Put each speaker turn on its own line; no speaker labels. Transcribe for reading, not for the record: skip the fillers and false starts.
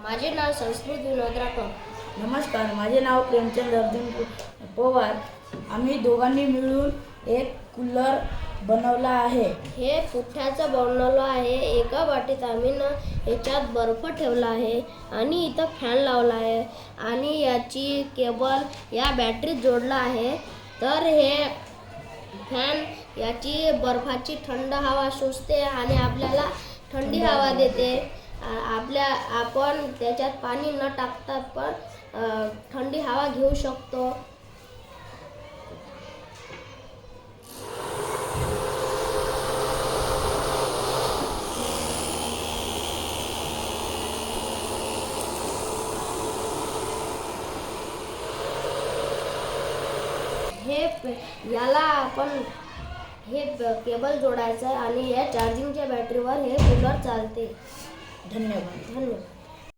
माझे नाव संस्कृत विनोद राठोड.
नमस्कार, माझे नाव प्रेमचंद अर्जुन पवार. आम्ही दोघांनी मिळून एक कूलर बनवला आहे.
हे पुठ्ठ्याचं बनवलं आहे. एका वाटीत आम्ही याच्यात बर्फ ठेवला आहे आणि इथं फॅन लावला आहे आणि याची केबल या बॅटरीत जोडला आहे. तर हे फॅन याची बर्फाची थंड हवा शोषते आणि आपल्याला थंडी हवा देते. आपण त्याच्यात पाणी न टाकता पण थंडी हवा घेऊ शकतो. याला आपण हे केबल जोडायचं आहे आणि या चार्जिंगच्या बॅटरीवर हे कूलर चालते.
धन्यवाद.